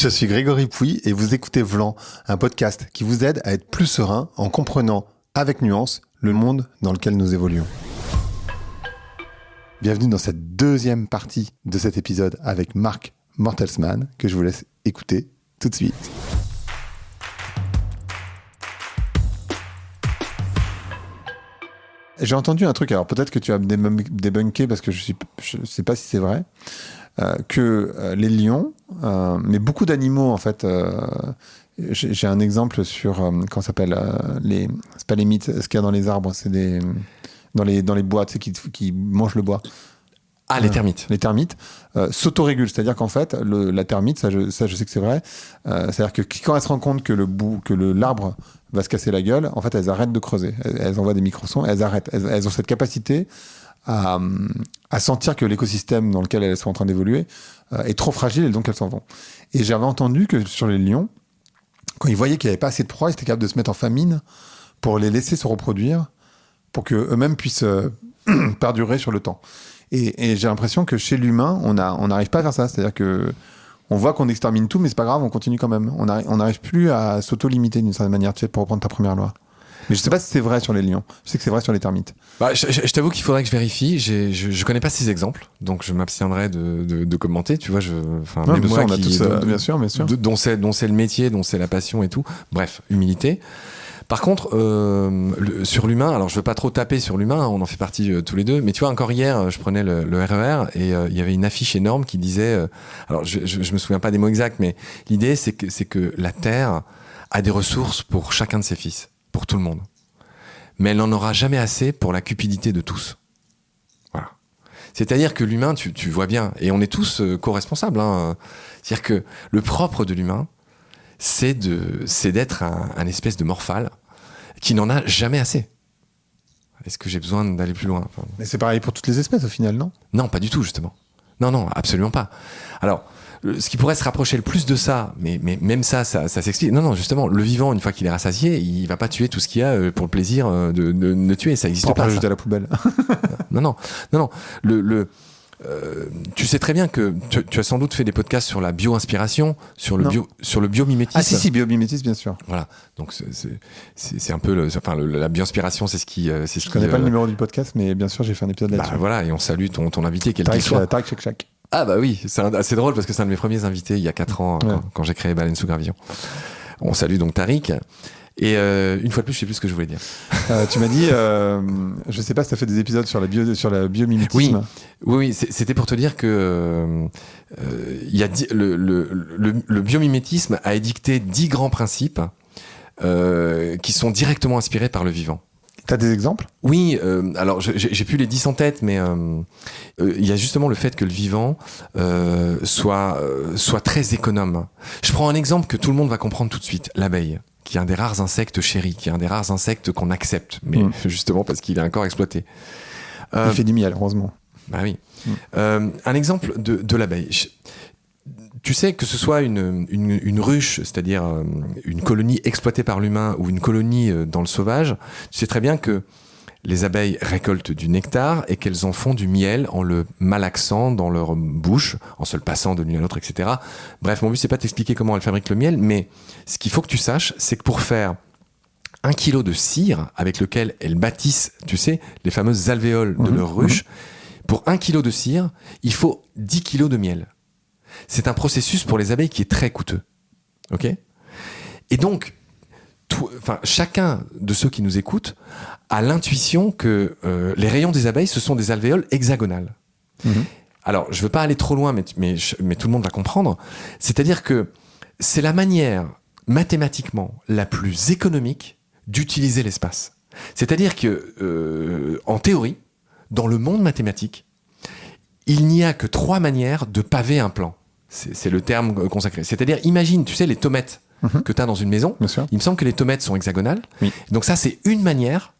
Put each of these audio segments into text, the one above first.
Je suis Grégory Pouy et vous écoutez Vlan, un podcast qui vous aide à être plus serein en comprenant avec nuance le monde dans lequel nous évoluons. Bienvenue dans cette deuxième partie de cet épisode avec Marc Mortelsman que je vous laisse écouter tout de suite. J'ai entendu un truc, alors peut-être que tu as débunké parce que je sais pas si c'est vrai, que les lions, mais beaucoup d'animaux en fait, j'ai un exemple sur, comment ça s'appelle, c'est pas les mythes, ce qu'il y a dans les arbres, c'est dans les bois, tu sais, qui mangent le bois. Ah, les termites. Les termites s'autorégulent, c'est-à-dire qu'en fait, la termite, ça je sais que c'est vrai, c'est-à-dire que quand elles se rendent compte que l'arbre va se casser la gueule, en fait, elles arrêtent de creuser. Elles envoient des microsons, elles arrêtent. Elles ont cette capacité à sentir que l'écosystème dans lequel elles sont en train d'évoluer est trop fragile et donc elles s'en vont. Et j'avais entendu que sur les lions, quand ils voyaient qu'il n'y avait pas assez de proies, ils étaient capables de se mettre en famine pour les laisser se reproduire, pour qu'eux-mêmes puissent perdurer sur le temps. Et j'ai l'impression que chez l'humain, on n'arrive pas à faire ça. C'est-à-dire que on voit qu'on extermine tout, mais c'est pas grave, on continue quand même. On n'arrive plus à s'auto-limiter d'une certaine manière, tu sais, pour reprendre ta première loi. Mais je sais pas si c'est vrai sur les lions. Je sais que c'est vrai sur les termites. Bah, je t'avoue qu'il faudrait que je vérifie. Je connais pas ces exemples, donc je m'abstiendrai de commenter. Tu vois, même moi qui, bien sûr. Dont c'est le métier, dont c'est la passion et tout. Bref, humilité. Par contre, sur l'humain, alors je veux pas trop taper sur l'humain, on en fait partie tous les deux, mais tu vois, encore hier, je prenais le RER et il y avait une affiche énorme qui disait, alors je me souviens pas des mots exacts, mais l'idée c'est que la Terre a des ressources pour chacun de ses fils, pour tout le monde. Mais elle n'en aura jamais assez pour la cupidité de tous. Voilà. C'est-à-dire que l'humain, tu vois bien, et on est tous co-responsables, hein. C'est-à-dire que le propre de l'humain, c'est d'être un espèce de morphale qui n'en a jamais assez. Est-ce que j'ai besoin d'aller plus loin ? Mais c'est pareil pour toutes les espèces au final, non ? Non, pas du tout, justement. Non, absolument pas. Alors, ce qui pourrait se rapprocher le plus de ça, mais même ça s'explique. Non, justement, le vivant, une fois qu'il est rassasié, il va pas tuer tout ce qu'il y a pour le plaisir de tuer. Ça existe pas. Pour jeter à la poubelle. Non. Tu sais très bien que tu as sans doute fait des podcasts sur la bio-inspiration, sur le biomimétisme. Ah si, biomimétisme, bien sûr. Voilà. Donc c'est un peu la bio-inspiration, c'est ce qui. Je connais pas le numéro du podcast, mais bien sûr, j'ai fait un épisode là-dessus. Bah voilà, et on salue ton invité, quel qu'il soit. Tarik Chek. Ah bah oui, c'est assez drôle parce que c'est un de mes premiers invités il y a 4 ans, quand j'ai créé Baleine sous Gravillon. On salue donc Tarik. Et une fois de plus, je sais plus ce que je voulais dire. Tu m'as dit, je sais pas si tu as fait des épisodes sur la biomimétisme. Oui, c'était pour te dire que le biomimétisme a édicté 10 grands principes qui sont directement inspirés par le vivant. T'as des exemples ? Oui, alors j'ai plus les 10 en tête, mais il y a justement le fait que le vivant soit très économe. Je prends un exemple que tout le monde va comprendre tout de suite, l'abeille, qui est un des rares insectes chéris, qui est un des rares insectes qu'on accepte, mais justement parce qu'il est encore exploité. Il fait du miel, heureusement. Bah oui. Un exemple de l'abeille. Tu sais que ce soit une ruche, c'est-à-dire une colonie exploitée par l'humain ou une colonie dans le sauvage, tu sais très bien que les abeilles récoltent du nectar et qu'elles en font du miel en le malaxant dans leur bouche, en se le passant de l'une à l'autre, etc. Bref, mon but, c'est pas t'expliquer comment elles fabriquent le miel, mais ce qu'il faut que tu saches, c'est que pour faire 1 kilo de cire avec lequel elles bâtissent, tu sais, les fameuses alvéoles de leur ruche, pour 1 kilo de cire, il faut 10 kilos de miel. C'est un processus pour les abeilles qui est très coûteux. Ok ? Et donc, chacun de ceux qui nous écoutent a l'intuition que les rayons des abeilles, ce sont des alvéoles hexagonales. Alors, je ne veux pas aller trop loin, mais tout le monde va comprendre. C'est-à-dire que c'est la manière mathématiquement la plus économique d'utiliser l'espace. C'est-à-dire que, en théorie, dans le monde mathématique, il n'y a que 3 manières de paver un plan. C'est le terme consacré. C'est-à-dire, imagine, tu sais, les tomates que tu as dans une maison. Il me semble que les tomates sont hexagonales. Oui. Donc ça, c'est une manière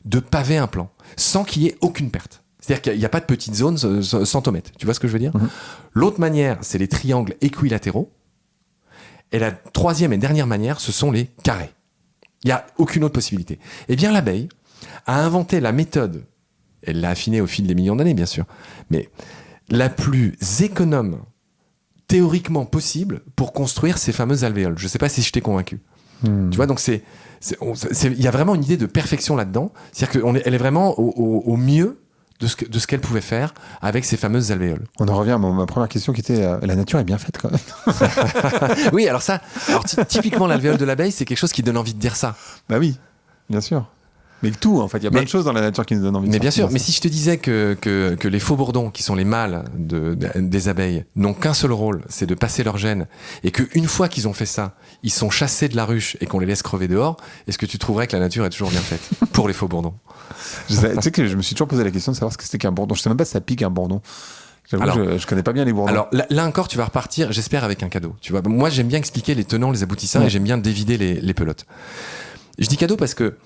de paver un plan, sans qu'il y ait aucune perte. C'est-à-dire qu'il n'y a pas de petite zone sans tomates. Tu vois ce que je veux dire ? L'autre manière, c'est les triangles équilatéraux. Et la troisième et dernière manière, ce sont les carrés. Il n'y a aucune autre possibilité. Eh bien, l'abeille a inventé la méthode, elle l'a affinée au fil des millions d'années, bien sûr, mais la plus économe théoriquement possible pour construire ces fameuses alvéoles. Je sais pas si je t'ai convaincu. Tu vois, donc il y a vraiment une idée de perfection là-dedans. C'est-à-dire qu'elle est vraiment au mieux de ce qu'elle pouvait faire avec ces fameuses alvéoles. On en revient à ma première question qui était la nature est bien faite quand même. Oui, alors typiquement l'alvéole de l'abeille, c'est quelque chose qui donne envie de dire ça. Bah oui, bien sûr. Mais tout, en fait, il y a plein de choses dans la nature qui nous donnent envie de Mais bien sûr, ça. mais si je te disais que les faux bourdons, qui sont les mâles des abeilles, n'ont qu'un seul rôle, c'est de passer leur gène, et qu'une fois qu'ils ont fait ça, ils sont chassés de la ruche et qu'on les laisse crever dehors, est-ce que tu trouverais que la nature est toujours bien faite pour les faux bourdons? Tu sais que je me suis toujours posé la question de savoir ce que c'était qu'un bourdon. Je sais même pas si ça pique un bourdon. J'avoue, je connais pas bien les bourdons. Alors là encore, tu vas repartir, j'espère, avec un cadeau. Tu vois, moi j'aime bien expliquer les tenants, les aboutissants, et j'aime bien dévider les pelotes. Je dis cadeau parce que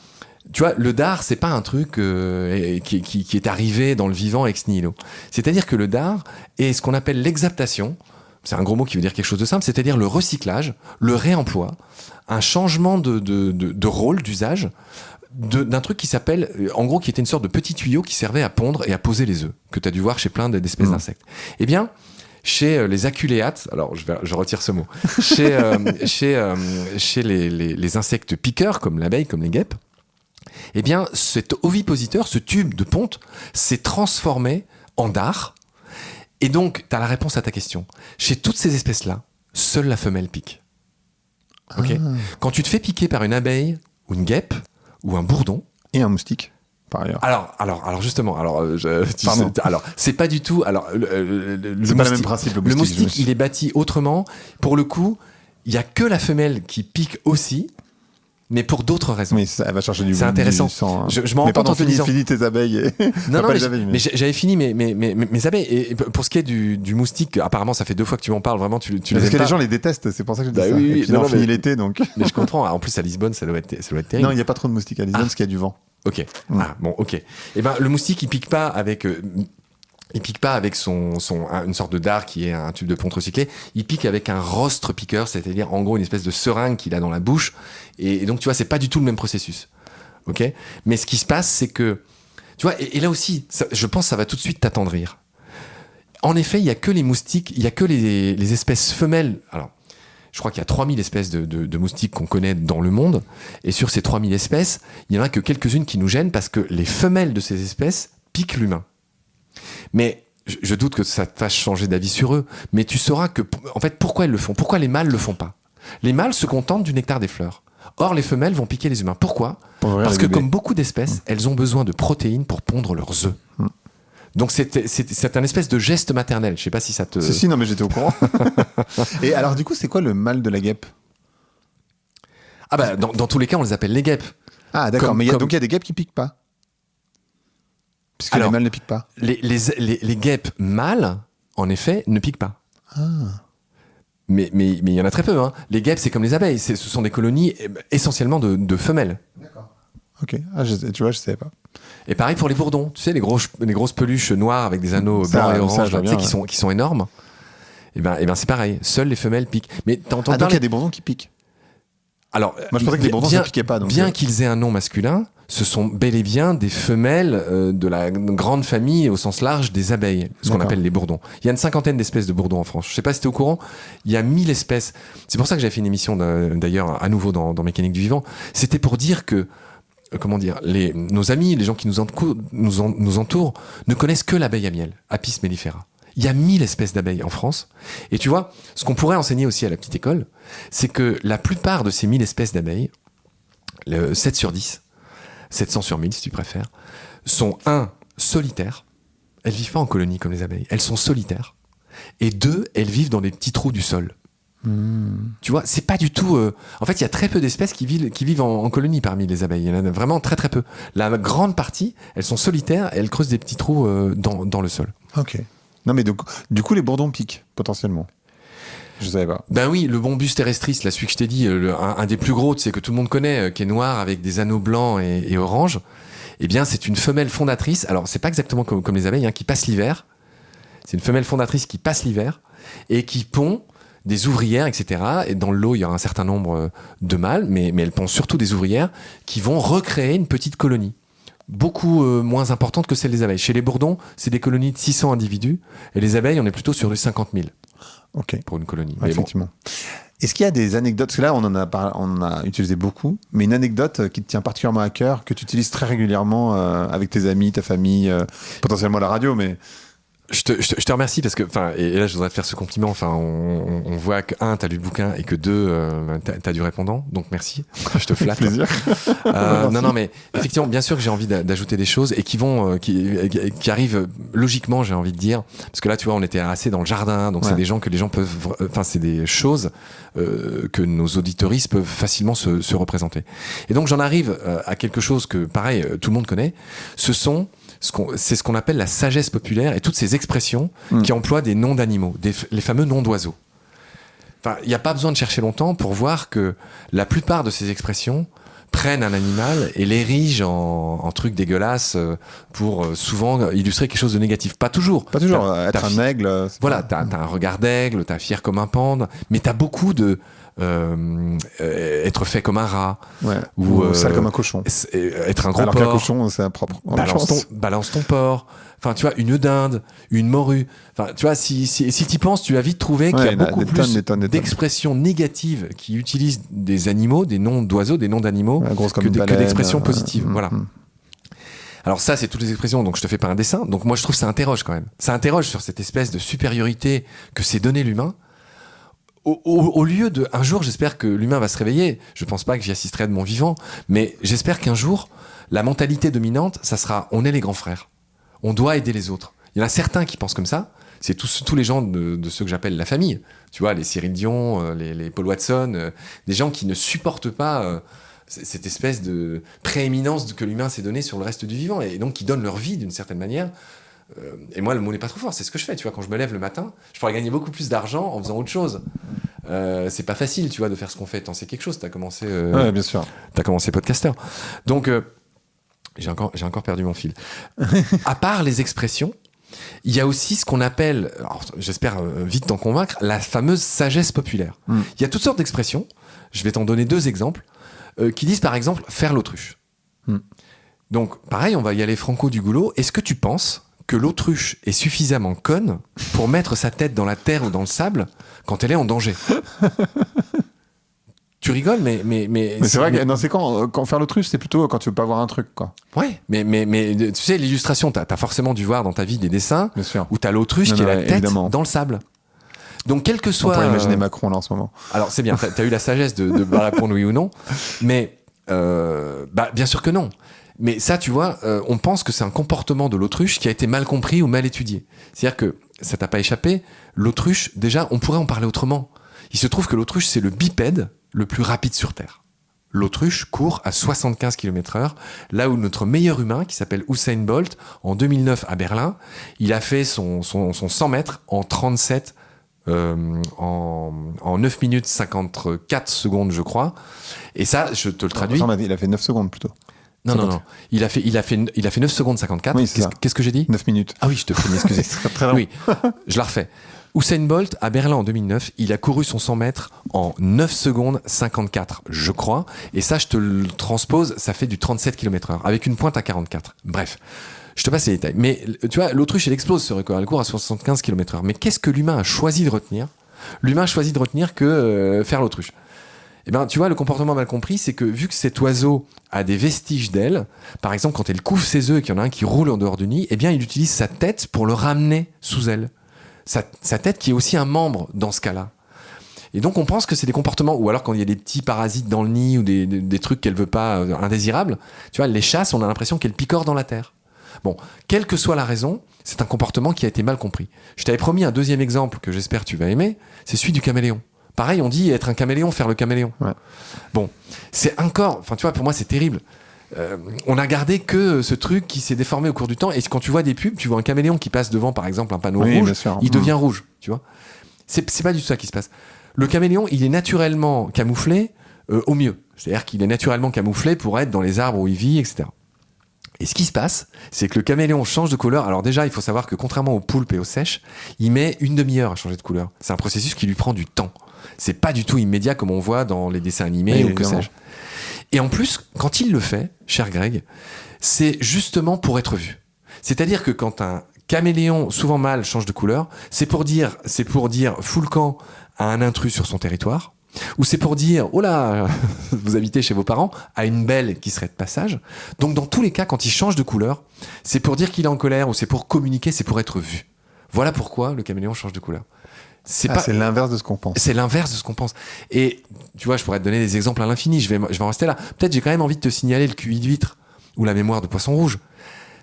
tu vois, le dard, c'est pas un truc qui est arrivé dans le vivant ex nihilo. C'est-à-dire que le dard est ce qu'on appelle l'exaptation. C'est un gros mot qui veut dire quelque chose de simple, c'est-à-dire le recyclage, le réemploi, un changement de rôle, d'usage, d'un truc qui s'appelle, en gros, qui était une sorte de petit tuyau qui servait à pondre et à poser les œufs, que tu as dû voir chez plein d'espèces d'insectes. Eh bien, chez les aculéates, alors je retire ce mot, chez les insectes piqueurs, comme l'abeille, comme les guêpes, eh bien, cet ovipositeur, ce tube de ponte, s'est transformé en dard. Et donc, tu as la réponse à ta question. Chez toutes ces espèces-là, seule la femelle pique. Okay. Quand tu te fais piquer par une abeille, ou une guêpe, ou un bourdon... Et un moustique, par ailleurs. Alors justement, c'est pas du tout... c'est pas le même principe, le moustique, il est bâti autrement. Pour le coup, il n'y a que la femelle qui pique aussi, mais pour d'autres raisons. Oui, elle va chercher du C'est intéressant. Du sang, hein. Je m'en rends compte en te disant. Finis tes abeilles. Non, mais j'avais fini mes abeilles. Et pour ce qui est du moustique, apparemment, ça fait 2 fois que tu m'en parles. Vraiment, tu les aimes parce que pas. les gens les détestent. C'est pour ça que je dis ça. Oui, et puis on finit l'été, donc. Mais je comprends. En plus, à Lisbonne, ça doit être terrible. Non, il n'y a pas trop de moustiques à Lisbonne parce qu'il y a du vent. Ok. Ok. Et ben, le moustique, il pique pas avec. Il pique pas avec une sorte de dard qui est un tube de ponte recyclé. Il pique avec un rostre piqueur, c'est-à-dire en gros une espèce de seringue qu'il a dans la bouche. Et donc tu vois, c'est pas du tout le même processus. Ok. Mais ce qui se passe, c'est que tu vois, et là aussi, je pense que ça va tout de suite t'attendrir. En effet, il y a que les moustiques, il y a que les espèces femelles. Alors, je crois qu'il y a 3000 espèces de moustiques qu'on connaît dans le monde. Et sur ces 3000 espèces, il y en a que quelques-unes qui nous gênent parce que les femelles de ces espèces piquent l'humain. Mais je doute que ça te fasse changer d'avis sur eux. Mais tu sauras que, en fait, pourquoi elles le font. Pourquoi les mâles le font pas. Les mâles se contentent du nectar des fleurs. Or, les femelles vont piquer les humains. Pourquoi ? Parce que, comme beaucoup d'espèces, elles ont besoin de protéines pour pondre leurs œufs. Donc, c'est un espèce de geste maternel. Je sais pas si ça te... Si, non, mais j'étais au courant. Et alors, du coup, c'est quoi le mâle de la guêpe ? Ah bah, dans tous les cas, on les appelle les guêpes. Ah, d'accord. Mais donc, il y a des guêpes qui piquent pas. Puisque les mâles ne piquent pas. Les guêpes mâles, en effet, ne piquent pas. Mais il y en a très peu. Hein. Les guêpes, c'est comme les abeilles. Ce sont des colonies essentiellement de femelles. D'accord. Ok. Tu vois, je savais pas. Et pareil pour les bourdons. Tu sais, les grosses peluches noires avec des anneaux blancs et oranges, qui sont énormes. Et ben c'est pareil. Seules les femelles piquent. Mais donc il y a des bourdons qui piquent. Alors, moi, je pensais que les bourdons, ça piquait pas. Bien qu'ils aient un nom masculin, ce sont bel et bien des femelles de la grande famille au sens large des abeilles, ce qu'on appelle les bourdons. Il y a une 50aine d'espèces de bourdons en France. Je sais pas si tu es au courant, il y a 1000 espèces. C'est pour ça que j'avais fait une émission d'ailleurs à nouveau dans Mécanique du vivant. C'était pour dire que nos amis, les gens qui nous entourent, ne connaissent que l'abeille à miel, Apis mellifera. Il y a 1000 espèces d'abeilles en France. Et tu vois, ce qu'on pourrait enseigner aussi à la petite école, c'est que la plupart de ces 1000 espèces d'abeilles, 7 sur 10, 700 sur 1000 si tu préfères, sont 1, solitaires. Elles vivent pas en colonie comme les abeilles. Elles sont solitaires. Et 2, elles vivent dans des petits trous du sol. Tu vois, c'est pas du tout... En fait, il y a très peu d'espèces qui vivent en colonie parmi les abeilles. Il y en a vraiment très très peu. La grande partie, elles sont solitaires et elles creusent des petits trous dans le sol. Ok. Non, mais du coup, les bourdons piquent, potentiellement. Je savais pas. Ben oui, le Bombus terrestris, là, celui que je t'ai dit, un des plus gros, tu sais, que tout le monde connaît, qui est noir avec des anneaux blancs et orange, eh bien, c'est une femelle fondatrice. Alors, c'est pas exactement comme les abeilles, qui passe l'hiver. C'est une femelle fondatrice qui passe l'hiver et qui pond des ouvrières, etc. Et dans le lot, il y a un certain nombre de mâles, mais elle pond surtout des ouvrières qui vont recréer une petite colonie. Beaucoup moins importante que celle des abeilles. Chez les bourdons, c'est des colonies de 600 individus. Et les abeilles, on est plutôt sur les 50 000. pour une colonie. Ouais, effectivement. Est-ce qu'il y a des anecdotes, parce que là on a utilisé beaucoup, mais une anecdote qui te tient particulièrement à cœur, que tu utilises très régulièrement avec tes amis, ta famille, potentiellement la radio, mais... Je te remercie parce que, et là je voudrais te faire ce compliment. On voit que t'as lu le bouquin et que deux, t'as du répondant. Donc merci, je te flatte. Plaisir. Non, mais effectivement, bien sûr que j'ai envie d'ajouter des choses et qui arrivent logiquement, j'ai envie de dire. Parce que là, tu vois, on était assez dans le jardin, donc c'est des gens que les gens peuvent, c'est des choses que nos auditoristes peuvent facilement se représenter. Et donc j'en arrive à quelque chose que, pareil, tout le monde connaît. C'est ce qu'on appelle la sagesse populaire et toutes ces expressions qui emploient des noms d'animaux, les fameux noms d'oiseaux. Il n'y a pas besoin de chercher longtemps pour voir que la plupart de ces expressions prennent un animal et l'érigent en truc dégueulasse pour souvent illustrer quelque chose de négatif. Pas toujours. Pas toujours. Être un aigle. Voilà, t'as un regard d'aigle, t'as fier comme un pande, mais t'as beaucoup de... être fait comme un rat ou sale comme un cochon, être un gros alors porc, qu'un cochon c'est impropre, balance ton porc, tu vois, une dinde, une morue, tu vois, si t'y penses, tu vas vite trouver qu'il y a beaucoup plus d'expressions négatives qui utilisent des animaux, des noms d'oiseaux, des noms d'animaux que d'expressions positives. Voilà. Alors ça, c'est toutes les expressions, donc je te fais pas un dessin, donc moi je trouve que ça interroge quand même, ça interroge sur cette espèce de supériorité que s'est donné l'humain. Au lieu de... Un jour, j'espère que l'humain va se réveiller. Je pense pas que j'y assisterai de mon vivant, mais j'espère qu'un jour, la mentalité dominante, ça sera on est les grands frères. On doit aider les autres. Il y en a certains qui pensent comme ça. C'est tous les gens de ceux que j'appelle la famille. Tu vois, les Cyril Dion, les Paul Watson, des gens qui ne supportent pas cette espèce de prééminence que l'humain s'est donnée sur le reste du vivant et donc qui donnent leur vie d'une certaine manière. Et moi, le mot n'est pas trop fort, c'est ce que je fais. Tu vois, quand je me lève le matin, je pourrais gagner beaucoup plus d'argent en faisant autre chose. C'est pas facile, tu vois, de faire ce qu'on fait. T'en sais quelque chose, t'as commencé. Ouais, bien sûr. T'as commencé podcasteur. Donc, j'ai encore perdu mon fil. À part les expressions, il y a aussi ce qu'on appelle, alors, j'espère vite t'en convaincre, la fameuse sagesse populaire. Il y a toutes sortes d'expressions. Je vais t'en donner 2 exemples qui disent, par exemple, faire l'autruche. Donc, pareil, on va y aller franco du goulot. Est-ce que tu penses que l'autruche est suffisamment conne pour mettre sa tête dans la terre ou dans le sable quand elle est en danger? Tu rigoles, mais c'est vrai que non, c'est quand faire l'autruche, c'est plutôt quand tu veux pas voir un truc, quoi. Ouais, mais tu sais, l'illustration, t'as forcément dû voir dans ta vie des dessins où t'as l'autruche qui a la tête dans le sable. Donc, quel que soit... On pourrait imaginer Macron, là, en ce moment. Alors, c'est bien, t'as eu la sagesse de répondre oui ou non, mais bien sûr que non. Mais ça, tu vois, on pense que c'est un comportement de l'autruche qui a été mal compris ou mal étudié. C'est-à-dire que, ça t'a pas échappé, l'autruche, déjà, on pourrait en parler autrement. Il se trouve que l'autruche, c'est le bipède le plus rapide sur Terre. L'autruche court à 75 km/h, là où notre meilleur humain, qui s'appelle Usain Bolt, en 2009 à Berlin, il a fait son 100 mètres en 37 en 9 minutes 54 secondes, je crois. Et ça, je te le traduis. Il a fait 9 secondes plutôt. Non. Il a fait 9 secondes 54. Oui, qu'est-ce que j'ai dit? 9 minutes. Ah oui, je te prie, excusez. C'est très long. Oui, je la refais. Usain Bolt, à Berlin en 2009, il a couru son 100 mètres en 9 secondes 54, je crois. Et ça, je te le transpose, ça fait du 37 km/h, avec une pointe à 44. Bref, je te passe les détails. Mais tu vois, l'autruche, elle explose ce record. Elle court à 75 km/h. Mais qu'est-ce que l'humain a choisi de retenir? L'humain a choisi de retenir que faire l'autruche. Eh ben, tu vois, le comportement mal compris, c'est que vu que cet oiseau a des vestiges d'ailes, par exemple, quand elle couve ses œufs et qu'il y en a un qui roule en dehors du nid, eh bien, il utilise sa tête pour le ramener sous elle. Sa tête qui est aussi un membre dans ce cas-là. Et donc, on pense que c'est des comportements, ou alors quand il y a des petits parasites dans le nid ou des trucs qu'elle veut pas, indésirables, tu vois, elle les chasse, on a l'impression qu'elle picore dans la terre. Bon, quelle que soit la raison, c'est un comportement qui a été mal compris. Je t'avais promis un 2e exemple que j'espère tu vas aimer, c'est celui du caméléon. Pareil, on dit être un caméléon, faire le caméléon. Ouais. Bon, c'est encore... Enfin, tu vois, pour moi, c'est terrible. On a gardé que ce truc qui s'est déformé au cours du temps. Et quand tu vois des pubs, tu vois un caméléon qui passe devant, par exemple, un panneau rouge, il devient rouge, tu vois. C'est pas du tout ça qui se passe. Le caméléon, il est naturellement camouflé au mieux. C'est-à-dire qu'il est naturellement camouflé pour être dans les arbres où il vit, etc. Et ce qui se passe, c'est que le caméléon change de couleur. Alors déjà, il faut savoir que contrairement aux poulpes et aux sèches, il met une demi-heure à changer de couleur. C'est un processus qui lui prend du temps. C'est pas du tout immédiat comme on voit dans les dessins animés ou que sais-je. Et en plus, quand il le fait, cher Greg, c'est justement pour être vu. C'est-à-dire que quand un caméléon, souvent mâle, change de couleur, c'est pour dire fous le camp à un intrus sur son territoire, ou c'est pour dire oh là, vous habitez chez vos parents, à une belle qui serait de passage. Donc dans tous les cas, quand il change de couleur, c'est pour dire qu'il est en colère, ou c'est pour communiquer, c'est pour être vu. Voilà pourquoi le caméléon change de couleur. C'est l'inverse de ce qu'on pense. C'est l'inverse de ce qu'on pense. Et tu vois, je pourrais te donner des exemples à l'infini. Je vais en rester là. Peut-être j'ai quand même envie de te signaler le QI d'huître ou la mémoire de poisson rouge.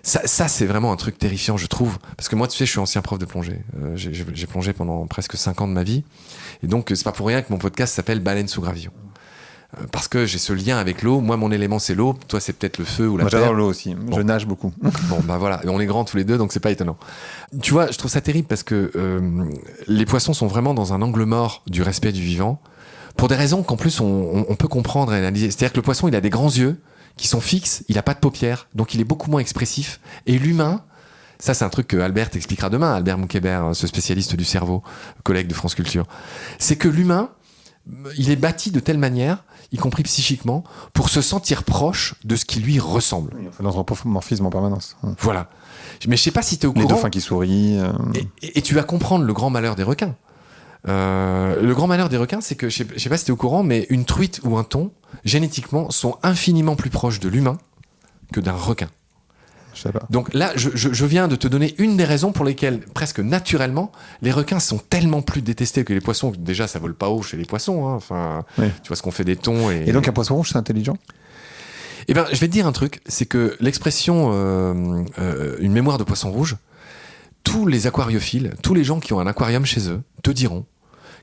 Ça, c'est vraiment un truc terrifiant, je trouve. Parce que moi, tu sais, je suis ancien prof de plongée. J'ai plongé pendant presque 5 ans de ma vie. Et donc, c'est pas pour rien que mon podcast s'appelle Baleine sous gravillon. Parce que j'ai ce lien avec l'eau. Moi, mon élément, c'est l'eau. Toi, c'est peut-être le feu ou la terre. Moi, j'adore l'eau aussi. Bon. Je nage beaucoup. Bon, bah voilà. Et on est grands tous les deux, donc c'est pas étonnant. Tu vois, je trouve ça terrible parce que les poissons sont vraiment dans un angle mort du respect du vivant. Pour des raisons qu'en plus, on peut comprendre et analyser. C'est-à-dire que le poisson, il a des grands yeux qui sont fixes. Il a pas de paupières. Donc, il est beaucoup moins expressif. Et l'humain, ça, c'est un truc que Albert t'expliquera demain. Albert Moukébert, ce spécialiste du cerveau, collègue de France Culture. C'est que l'humain, il est bâti de telle manière, y compris psychiquement, pour se sentir proche de ce qui lui ressemble. Oui, on fait dans un morphisme en permanence. Voilà. Mais je sais pas si tu es au courant. Les dauphins qui sourient. Et tu vas comprendre le grand malheur des requins. Le grand malheur des requins, c'est que, je sais pas si tu es au courant, mais une truite ou un thon, génétiquement, sont infiniment plus proches de l'humain que d'un requin. Je sais pas. Donc là, je viens de te donner une des raisons pour lesquelles, presque naturellement, les requins sont tellement plus détestés que les poissons. Déjà, ça vole pas haut chez les poissons. Hein. Enfin, oui. Tu vois ce qu'on fait des thons. Et donc, un poisson rouge, c'est intelligent ? Eh ben, je vais te dire un truc. C'est que l'expression une mémoire de poisson rouge, tous les aquariophiles, tous les gens qui ont un aquarium chez eux, te diront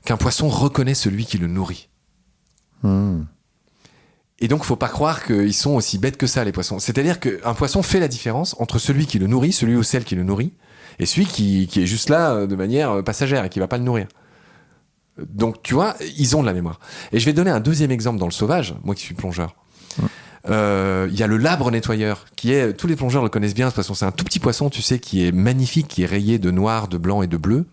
qu'un poisson reconnaît celui qui le nourrit. Et donc, faut pas croire qu'ils sont aussi bêtes que ça, les poissons. C'est-à-dire qu'un poisson fait la différence entre celui qui le nourrit, celui ou celle qui le nourrit, et celui qui est juste là de manière passagère et qui va pas le nourrir. Donc, tu vois, ils ont de la mémoire. Et je vais donner un deuxième exemple dans le sauvage, moi qui suis plongeur. Il y a le labre nettoyeur, tous les plongeurs le connaissent bien, ce poisson. C'est un tout petit poisson, tu sais, qui est magnifique, qui est rayé de noir, de blanc et de bleu.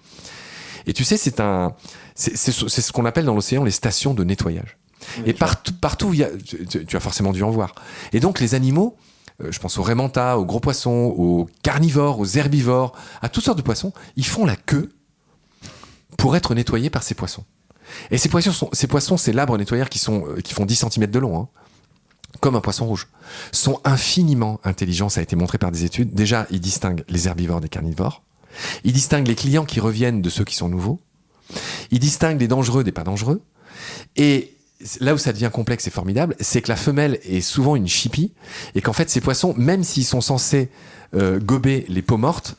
Et tu sais, c'est ce qu'on appelle dans l'océan les stations de nettoyage. Et partout, tu as forcément dû en voir. Et donc, les animaux, je pense aux raimentas, aux gros poissons, aux carnivores, aux herbivores, à toutes sortes de poissons, ils font la queue pour être nettoyés par ces poissons. Et ces poissons, ces labres nettoyeurs qui font 10 cm de long, hein, comme un poisson rouge, sont infiniment intelligents. Ça a été montré par des études. Déjà, ils distinguent les herbivores des carnivores. Ils distinguent les clients qui reviennent de ceux qui sont nouveaux. Ils distinguent les dangereux des pas dangereux. Et là où ça devient complexe et formidable, c'est que la femelle est souvent une chipie et qu'en fait, ces poissons, même s'ils sont censés gober les peaux mortes,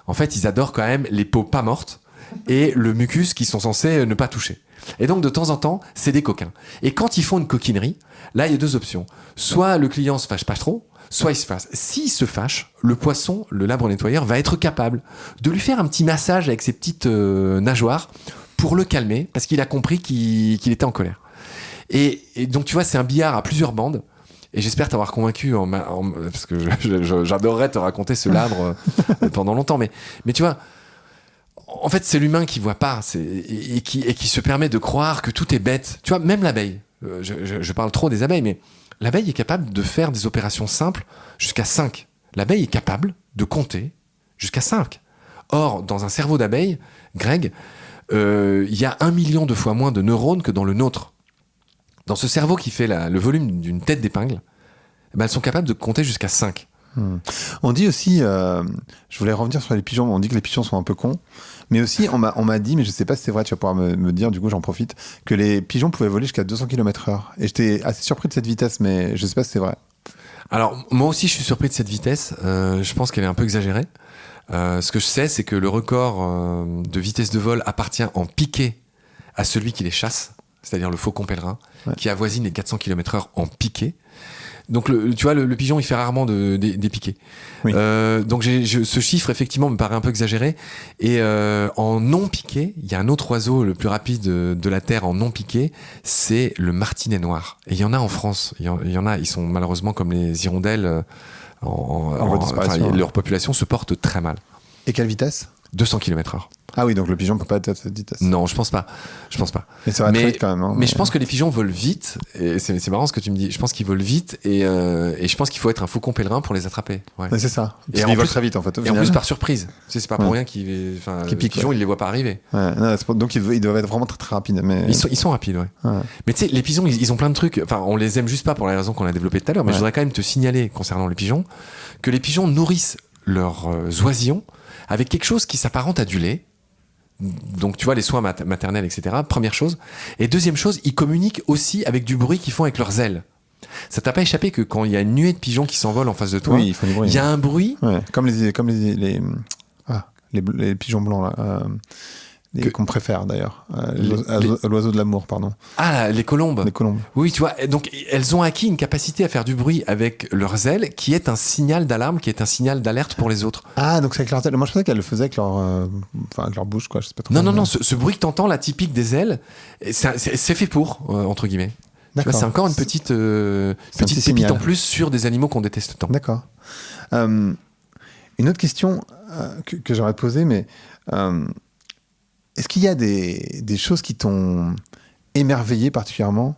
en fait, ils adorent quand même les peaux pas mortes et le mucus qu'ils sont censés ne pas toucher. Et donc, de temps en temps, c'est des coquins. Et quand ils font une coquinerie, là, il y a deux options. Soit le client se fâche pas trop, soit il se fâche. S'il se fâche, le poisson, le labre nettoyeur, va être capable de lui faire un petit massage avec ses petites nageoires pour le calmer, parce qu'il a compris qu'il était en colère. Et donc, tu vois, c'est un billard à plusieurs bandes. Et j'espère t'avoir convaincu, parce que j'adorerais te raconter ce labre pendant longtemps. Mais tu vois, en fait, c'est l'humain qui voit pas et qui se permet de croire que tout est bête. Tu vois, même l'abeille. Je parle trop des abeilles, mais l'abeille est capable de faire des opérations simples jusqu'à 5. L'abeille est capable de compter jusqu'à 5. Or, dans un cerveau d'abeille, Greg, il y a 1 million de fois moins de neurones que dans le nôtre. Dans ce cerveau qui fait le volume d'une tête d'épingle, elles sont capables de compter jusqu'à 5. On dit aussi, je voulais revenir sur les pigeons, on dit que les pigeons sont un peu cons, mais aussi on m'a dit, mais je sais pas si c'est vrai, tu vas pouvoir me dire, du coup j'en profite, que les pigeons pouvaient voler jusqu'à 200 km/h. Et j'étais assez surpris de cette vitesse, mais je sais pas si c'est vrai. Alors moi aussi je suis surpris de cette vitesse, je pense qu'elle est un peu exagérée. Ce que je sais, c'est que le record de vitesse de vol appartient en piqué à celui qui les chasse, c'est-à-dire le faucon pèlerin, qui avoisine les 400 km/h en piqué. Donc tu vois, le pigeon il fait rarement des piqués. Oui. Donc ce chiffre effectivement me paraît un peu exagéré. Et en non piqué, il y a un autre oiseau le plus rapide de la Terre en non piqué, c'est le martinet noir. Et il y en a en France. Il y en a, ils sont malheureusement comme les hirondelles. Leur population se porte très mal. Et quelle vitesse ? 200 km/h. Ah oui, donc le pigeon peut pas être à cette vitesse. Non, je pense pas. Mais ça va très vite quand même. Hein, mais je pense que les pigeons volent vite. Et c'est marrant ce que tu me dis. Je pense qu'ils volent vite et je pense qu'il faut être un faucon pèlerin pour les attraper. Ouais. Mais c'est ça. Et ils volent très vite en fait. Et en plus par surprise. C'est pas pour rien qu'ils les pigeons, ils les voient pas arriver. Ouais, non, donc ils doivent être vraiment très très rapides. Mais... Ils sont rapides, ouais. Mais tu sais, les pigeons, ils ont plein de trucs. Enfin, on les aime juste pas pour la raison qu'on a développée tout à l'heure. Mais je voudrais quand même te signaler concernant les pigeons que les pigeons nourrissent leurs oisillons avec quelque chose qui s'apparente à du lait. Donc tu vois les soins maternels, etc. Première chose. Et deuxième chose, ils communiquent aussi avec du bruit qu'ils font avec leurs ailes. Ça t'a pas échappé que quand il y a une nuée de pigeons qui s'envolent en face de toi, il y a un bruit. Ouais, comme les pigeons blancs là. Qu'on préfère d'ailleurs. L'oiseau de l'amour, pardon. Ah, les colombes. Les colombes. Oui, tu vois, donc elles ont acquis une capacité à faire du bruit avec leurs ailes qui est un signal d'alarme, qui est un signal d'alerte pour les autres. Ah, donc c'est avec leurs ailes. Moi je pensais qu'elles le faisaient avec avec leur bouche, quoi. Je sais pas trop. Non, ce bruit que t'entends, la typique des ailes, c'est fait pour, entre guillemets. Tu vois, c'est encore une petite pépite en plus sur des animaux qu'on déteste tant. D'accord. Une autre question que j'aurais posée, mais... est-ce qu'il y a des choses qui t'ont émerveillé particulièrement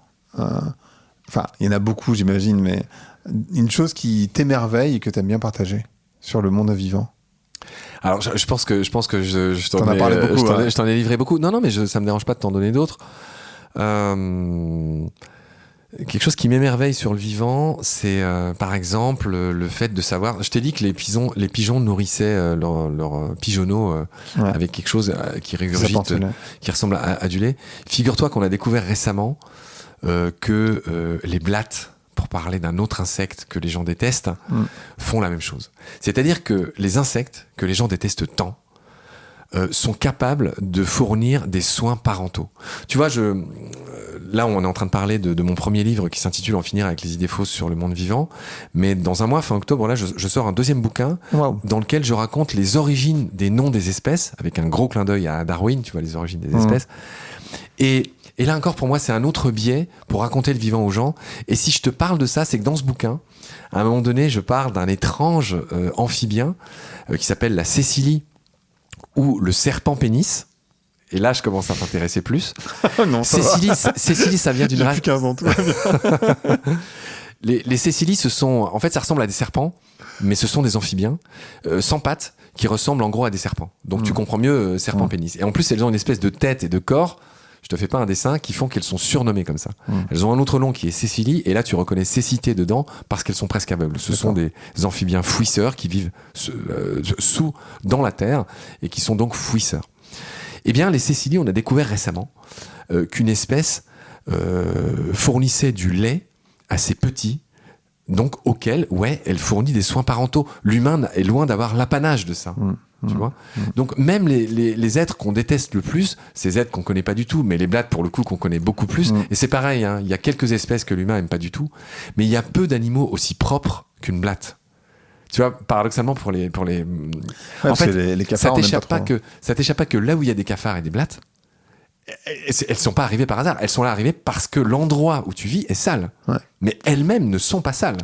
Enfin, il y en a beaucoup, j'imagine, mais une chose qui t'émerveille et que tu aimes bien partager sur le monde vivant. Alors, je pense que je t'en ai parlé beaucoup. Je t'en ai livré beaucoup. Non, mais ça me dérange pas de t'en donner d'autres. Quelque chose qui m'émerveille sur le vivant, c'est par exemple le fait de savoir. Je t'ai dit que les pigeons nourrissaient leurs pigeonneaux avec quelque chose qui régurgite, qui ressemble à du lait. Figure-toi qu'on a découvert récemment que les blattes, pour parler d'un autre insecte que les gens détestent, font la même chose. C'est-à-dire que les insectes que les gens détestent tant sont capables de fournir des soins parentaux. Tu vois, là, on est en train de parler de mon premier livre qui s'intitule « En finir avec les idées fausses sur le monde vivant ». Mais dans un mois, fin octobre, là, je sors un deuxième bouquin dans lequel je raconte les origines des noms des espèces, avec un gros clin d'œil à Darwin, tu vois, les origines des espèces. Et là encore, pour moi, c'est un autre biais pour raconter le vivant aux gens. Et si je te parle de ça, c'est que dans ce bouquin, à un moment donné, je parle d'un étrange amphibien qui s'appelle la Cécilie, ou le serpent pénis. Et là, je commence à t'intéresser plus. Non, Cécilie, ça vient d'une race. J'ai plus 15 ans, tout va bien. Les Cécilies, en fait, ça ressemble à des serpents, mais ce sont des amphibiens sans pattes qui ressemblent en gros à des serpents. Donc tu comprends mieux serpent pénis. Et en plus, elles ont une espèce de tête et de corps. Je te fais pas un dessin qui font qu'elles sont surnommées comme ça. Elles ont un autre nom qui est Cécilie, et là tu reconnais cécité dedans parce qu'elles sont presque aveugles. Ce sont des amphibiens fouisseurs qui vivent dans la terre et qui sont donc fouisseurs. Eh bien, les Cécilies, on a découvert récemment qu'une espèce fournissait du lait assez petit, donc auquel, elle fournit des soins parentaux. L'humain est loin d'avoir l'apanage de ça. Tu vois, donc même les êtres qu'on déteste le plus, ces êtres qu'on connaît pas du tout, mais les blattes pour le coup qu'on connaît beaucoup plus, et c'est pareil, hein, il y a quelques espèces que l'humain aime pas du tout, mais il y a peu d'animaux aussi propres qu'une blatte. Tu vois, paradoxalement pour les en fait, les cafards, ça t'échappe pas que là où il y a des cafards et des blattes, elles sont pas arrivées par hasard, elles sont là arrivées parce que l'endroit où tu vis est sale, mais elles-mêmes ne sont pas sales.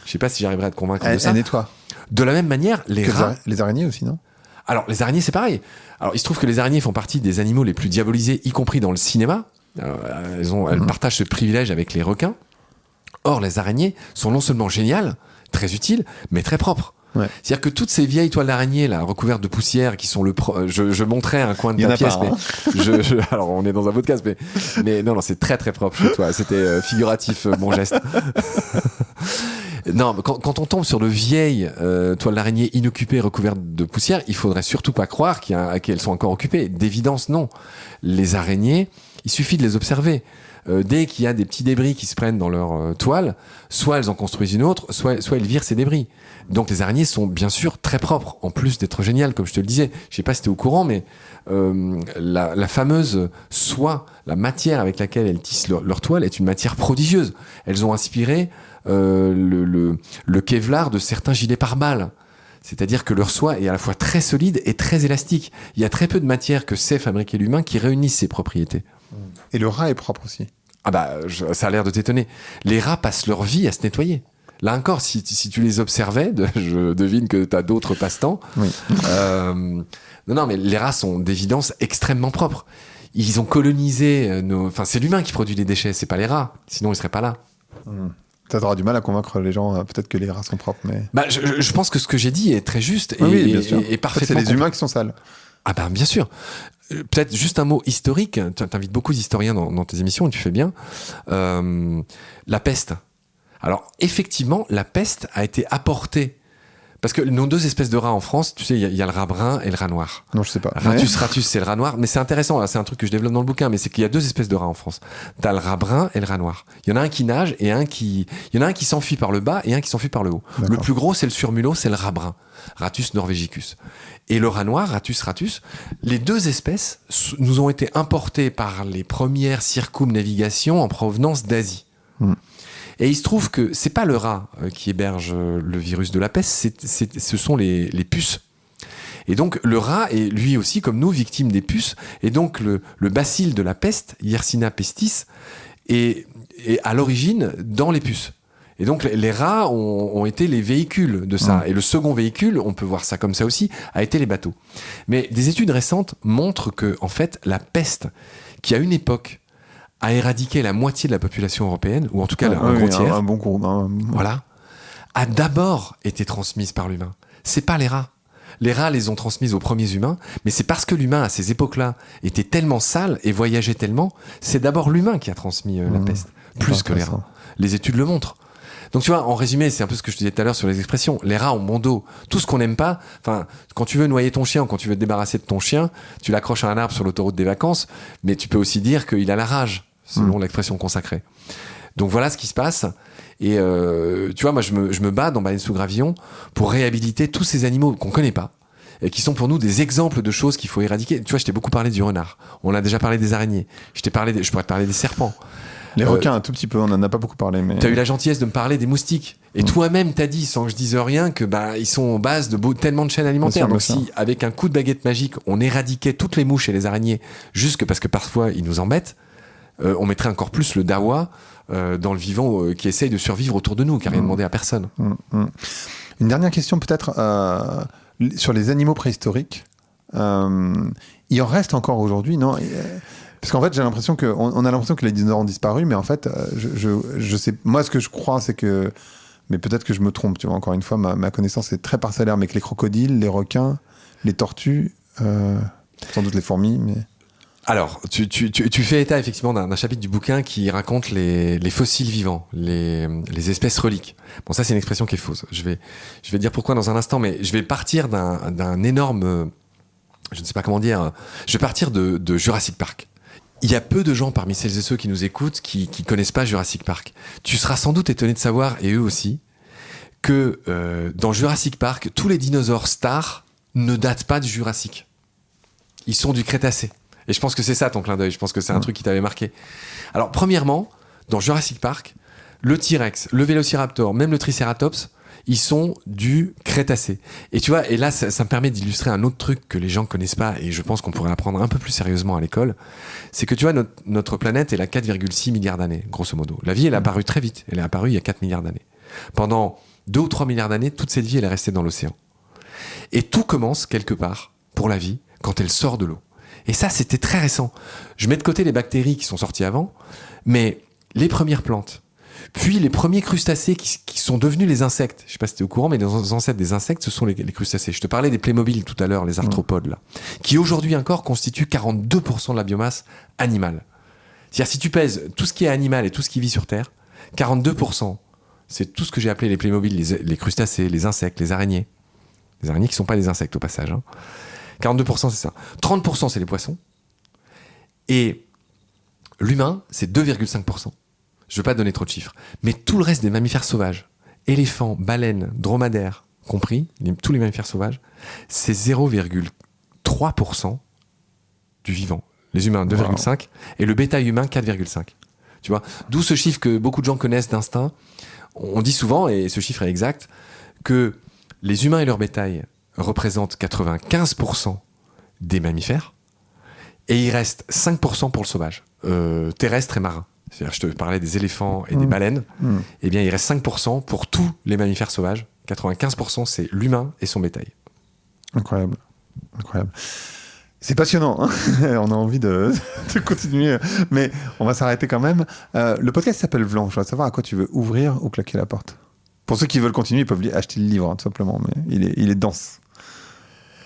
Je sais pas si j'arriverai à te convaincre de ça. Elles nettoient. De la même manière, les rats, les araignées aussi, non? Alors, les araignées, c'est pareil. Alors, il se trouve que les araignées font partie des animaux les plus diabolisés, y compris dans le cinéma. Elles partagent ce privilège avec les requins. Or, les araignées sont non seulement géniales, très utiles, mais très propres. Ouais. C'est-à-dire que toutes ces vieilles toiles d'araignée là, recouvertes de poussière qui sont je montrais un coin de ta pièce, mais alors on est dans un podcast, mais non, c'est très très propre chez toi. C'était figuratif mon geste. Non, quand on tombe sur de vieilles toiles d'araignée inoccupées recouvertes de poussière, il faudrait surtout pas croire qu'elles sont encore occupées. D'évidence, non. Les araignées, il suffit de les observer. Dès qu'il y a des petits débris qui se prennent dans leur toile, soit elles en construisent une autre, soit elles virent ces débris. Donc les araignées sont bien sûr très propres, en plus d'être géniales, comme je te le disais. Je sais pas si tu es au courant, mais la fameuse soie, la matière avec laquelle elles tissent leur toile est une matière prodigieuse. Elles ont inspiré le Kevlar de certains gilets pare-balles. C'est-à-dire que leur soie est à la fois très solide et très élastique. Il y a très peu de matière que sait fabriquer l'humain qui réunissent ces propriétés. Et le rat est propre aussi. Ah bah, ça a l'air de t'étonner. Les rats passent leur vie à se nettoyer. Là encore, si tu les observais, je devine que tu as d'autres passe-temps. Oui. Non, mais les rats sont d'évidence extrêmement propres. Ils ont colonisé Enfin, c'est l'humain qui produit les déchets, c'est pas les rats. Sinon, ils seraient pas là. Ça t'aura du mal à convaincre les gens, peut-être que les rats sont propres, mais... Bah, je pense que ce que j'ai dit est très juste et parfaitement... En fait, c'est les humains qui sont sales. Ah ben, bien sûr. Peut-être juste un mot historique. Tu invites beaucoup d'historiens dans tes émissions et tu fais bien. La peste. Alors, effectivement, la peste a été apportée. Parce que nos deux espèces de rats en France, tu sais, il y a le rat brun et le rat noir. Non, je sais pas. Ratus, c'est le rat noir. Mais c'est intéressant, là, c'est un truc que je développe dans le bouquin, mais c'est qu'il y a deux espèces de rats en France. T'as le rat brun et le rat noir. Il y en a un qui nage et il y en a un qui s'enfuit par le bas et un qui s'enfuit par le haut. D'accord. Le plus gros, c'est le surmulot, c'est le rat brun. Ratus norvegicus. Et le rat noir, Ratus, les deux espèces nous ont été importées par les premières circumnavigations en provenance d'Asie. Et il se trouve que c'est pas le rat qui héberge le virus de la peste, ce sont les puces. Et donc le rat est lui aussi, comme nous, victime des puces. Et donc le bacille de la peste, Yersinia pestis, est à l'origine dans les puces. Et donc les rats ont été les véhicules de ça. Et le second véhicule, on peut voir ça comme ça aussi, a été les bateaux. Mais des études récentes montrent que, en fait, la peste, qui à une époque a éradiqué la moitié de la population européenne, ou en tout cas un gros tiers, un bon cours, voilà, a d'abord été transmise par l'humain. C'est pas les rats. Les rats les ont transmises aux premiers humains, mais c'est parce que l'humain, à ces époques-là, était tellement sale et voyageait tellement, c'est d'abord l'humain qui a transmis la peste, plus que les rats. Les études le montrent. Donc tu vois, en résumé, c'est un peu ce que je te disais tout à l'heure sur les expressions. Les rats ont bon dos. Tout ce qu'on n'aime pas, enfin, quand tu veux noyer ton chien ou quand tu veux te débarrasser de ton chien, tu l'accroches à un arbre sur l'autoroute des vacances, mais tu peux aussi dire qu'il a la rage, selon l'expression consacrée. Donc voilà ce qui se passe. Et tu vois, moi je me bats dans Baleine sous gravillon pour réhabiliter tous ces animaux qu'on connaît pas et qui sont pour nous des exemples de choses qu'il faut éradiquer. Tu vois, je t'ai beaucoup parlé du renard. On a déjà parlé des araignées. Je pourrais te parler des serpents. Les requins, un tout petit peu, on en a pas beaucoup parlé. Mais... T'as eu la gentillesse de me parler des moustiques. Et toi-même t'as dit, sans que je dise rien, que ils sont en base de tellement de chaînes alimentaires. Donc si, avec un coup de baguette magique, on éradiquait toutes les mouches et les araignées, juste parce que parfois ils nous embêtent, on mettrait encore plus le dawa dans le vivant qui essaye de survivre autour de nous, qui n'a rien demandé à personne. Une dernière question peut-être sur les animaux préhistoriques. Il en reste encore aujourd'hui, non? Parce qu'en fait, j'ai l'impression on a l'impression que les dinosaures ont disparu, mais en fait, je sais, moi, ce que je crois, c'est que, mais peut-être que je me trompe, tu vois, encore une fois, ma connaissance est très parcellaire, mais que les crocodiles, les requins, les tortues, sans doute les fourmis, mais... Alors, tu fais état effectivement d'un chapitre du bouquin qui raconte les fossiles vivants, les espèces reliques. Bon, ça c'est une expression qui est fausse. Je vais dire pourquoi dans un instant, mais je vais partir d'un énorme, je ne sais pas comment dire, je vais partir de Jurassic Park. Il y a peu de gens parmi celles et ceux qui nous écoutent qui connaissent pas Jurassic Park. Tu seras sans doute étonné de savoir, et eux aussi, que dans Jurassic Park, tous les dinosaures stars ne datent pas du Jurassique. Ils sont du Crétacé. Et je pense que c'est ça ton clin d'œil. Je pense que c'est un truc qui t'avait marqué. Alors, premièrement, dans Jurassic Park, le T-Rex, le Vélociraptor, même le Triceratops, ils sont du Crétacé. Et tu vois, et là, ça me permet d'illustrer un autre truc que les gens connaissent pas, et je pense qu'on pourrait apprendre un peu plus sérieusement à l'école. C'est que tu vois, notre planète, elle a 4,6 milliards d'années, grosso modo. La vie, elle est apparue très vite. Elle est apparue il y a 4 milliards d'années. Pendant 2 ou 3 milliards d'années, toute cette vie, elle est restée dans l'océan. Et tout commence quelque part, pour la vie, quand elle sort de l'eau. Et ça, c'était très récent. Je mets de côté les bactéries qui sont sorties avant, mais les premières plantes, puis les premiers crustacés qui sont devenus les insectes. Je sais pas si tu es au courant, mais les ancêtres des insectes, ce sont les crustacés. Je te parlais des Playmobil tout à l'heure, les arthropodes, là, qui aujourd'hui encore constituent 42% de la biomasse animale. C'est-à-dire, si tu pèses tout ce qui est animal et tout ce qui vit sur Terre, 42%, c'est tout ce que j'ai appelé les Playmobil, les crustacés, les insectes, les araignées. Les araignées qui sont pas des insectes au passage, hein. 42%, c'est ça. 30%, c'est les poissons. Et l'humain, c'est 2,5%. Je ne veux pas donner trop de chiffres. Mais tout le reste des mammifères sauvages, éléphants, baleines, dromadaires, compris, tous les mammifères sauvages, c'est 0,3% du vivant. Les humains, 2,5%. Et le bétail humain, 4,5%. Tu vois ? D'où ce chiffre que beaucoup de gens connaissent d'instinct. On dit souvent, et ce chiffre est exact, que les humains et leur bétail représentent 95% des mammifères, et il reste 5% pour le sauvage, terrestre et marin. c'est-à-dire je te parlais des éléphants et des baleines, eh bien il reste 5% pour tous les mammifères sauvages. 95% c'est l'humain et son bétail. Incroyable. C'est passionnant, hein. On a envie de continuer, mais on va s'arrêter quand même. Le podcast s'appelle Vlan. Je voudrais savoir à quoi tu veux ouvrir ou claquer la porte. Pour ceux qui veulent continuer, ils peuvent acheter le livre, hein, tout simplement, mais il est dense.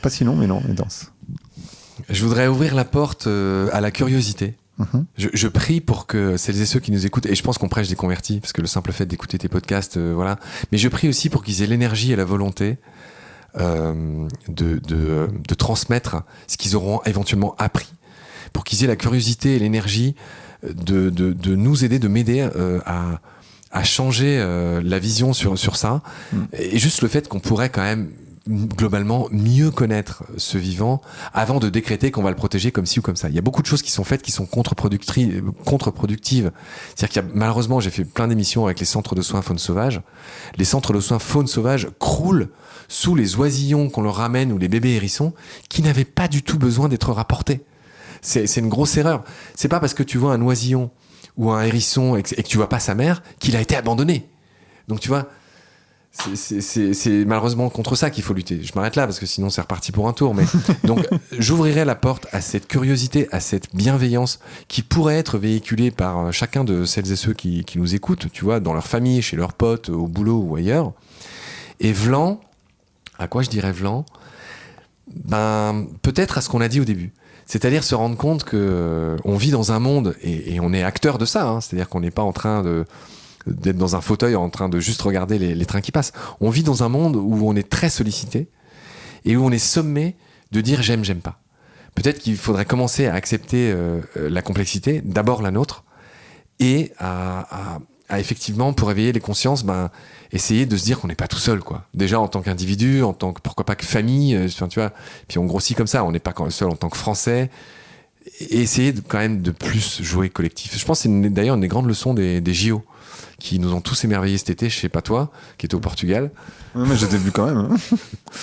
Pas si long, mais non, il est dense. Je voudrais ouvrir la porte à la curiosité. Je prie pour que celles et ceux qui nous écoutent, et je pense qu'on prêche des convertis, parce que le simple fait d'écouter tes podcasts, voilà. Mais je prie aussi pour qu'ils aient l'énergie et la volonté de transmettre ce qu'ils auront éventuellement appris, pour qu'ils aient la curiosité et l'énergie de nous aider, de m'aider à changer la vision sur ça. Et juste le fait qu'on pourrait quand même globalement mieux connaître ce vivant avant de décréter qu'on va le protéger comme ci ou comme ça. Il y a beaucoup de choses qui sont faites qui sont contre-productives. C'est-à-dire qu'il y a, malheureusement, j'ai fait plein d'émissions avec les centres de soins faune sauvage. Les centres de soins faune sauvage croulent sous les oisillons qu'on leur ramène ou les bébés hérissons qui n'avaient pas du tout besoin d'être rapportés. C'est une grosse erreur. C'est pas parce que tu vois un oisillon ou un hérisson et que tu vois pas sa mère qu'il a été abandonné. Donc tu vois, c'est malheureusement contre ça qu'il faut lutter. Je m'arrête là parce que sinon c'est reparti pour un tour. Mais donc j'ouvrirai la porte à cette curiosité, à cette bienveillance qui pourrait être véhiculée par chacun de celles et ceux qui nous écoutent, tu vois, dans leur famille, chez leurs potes, au boulot ou ailleurs. Et Vlan, à quoi je dirais Vlan ? Ben peut-être à ce qu'on a dit au début. C'est-à-dire se rendre compte que on vit dans un monde et on est acteur de ça. Hein, c'est-à-dire qu'on n'est pas en train d'être dans un fauteuil en train de juste regarder les trains qui passent. On vit dans un monde où on est très sollicité et où on est sommé de dire j'aime pas. Peut-être qu'il faudrait commencer à accepter la complexité, d'abord la nôtre, et à effectivement, pour éveiller les consciences, essayer de se dire qu'on n'est pas tout seul, quoi. Déjà en tant qu'individu, en tant que, pourquoi pas que famille, tu vois. Puis on grossit comme ça, on n'est pas seul en tant que Français. Et essayer quand même de plus jouer collectif. Je pense que c'est d'ailleurs une des grandes leçons des JO qui nous ont tous émerveillés cet été. Je sais pas toi, qui était au Portugal. Ouais, mais je t'ai vu quand même.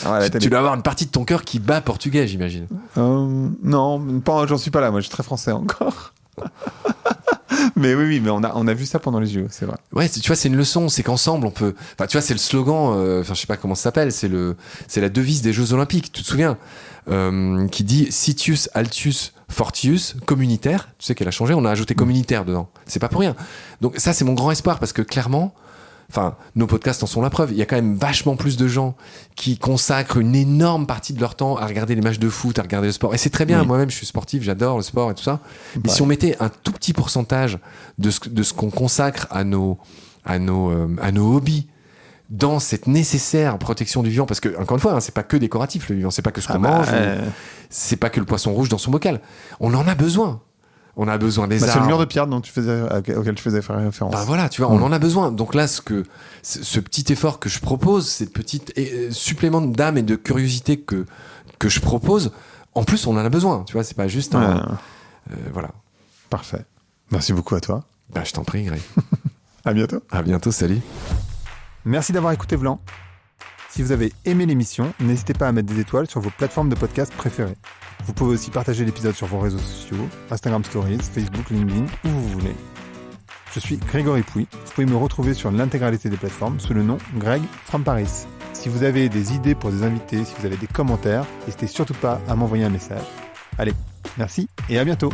Hein. Tu dois avoir une partie de ton cœur qui bat portugais, j'imagine. Non, j'en suis pas là. Moi, je suis très français encore. Mais oui, mais on a vu ça pendant les JO, c'est vrai. Ouais, tu vois, c'est une leçon, c'est qu'ensemble on peut. Enfin, tu vois, c'est le slogan. Je sais pas comment ça s'appelle. C'est la devise des Jeux Olympiques. Tu te souviens qui dit Citius Altius Fortius communitaire. Tu sais qu'elle a changé. On a ajouté communitaire dedans. C'est pas pour rien. Donc ça, c'est mon grand espoir parce que clairement. Enfin, nos podcasts en sont la preuve. Il y a quand même vachement plus de gens qui consacrent une énorme partie de leur temps à regarder les matchs de foot, à regarder le sport. Et c'est très bien. Oui. Moi-même, je suis sportif, j'adore le sport et tout ça. Mais si on mettait un tout petit pourcentage de ce qu'on consacre à nos hobbies dans cette nécessaire protection du vivant, parce que encore une fois, c'est pas que décoratif le vivant, c'est pas que ce qu'on mange, c'est pas que le poisson rouge dans son bocal. On en a besoin. On a besoin des arbres. C'est le mur de pierre auquel tu faisais référence. Voilà, tu vois, on en a besoin. Donc là, ce petit effort que je propose, cette petite supplément d'âme et de curiosité que je propose, en plus, on en a besoin. Tu vois, c'est pas juste voilà. Parfait. Merci beaucoup à toi. Je t'en prie, Greg. À bientôt. À bientôt, salut. Merci d'avoir écouté Vlan. Si vous avez aimé l'émission, n'hésitez pas à mettre des étoiles sur vos plateformes de podcast préférées. Vous pouvez aussi partager l'épisode sur vos réseaux sociaux, Instagram Stories, Facebook, LinkedIn, où vous voulez. Je suis Grégory Pouy. Vous pouvez me retrouver sur l'intégralité des plateformes sous le nom Greg from Paris. Si vous avez des idées pour des invités, si vous avez des commentaires, n'hésitez surtout pas à m'envoyer un message. Allez, merci et à bientôt.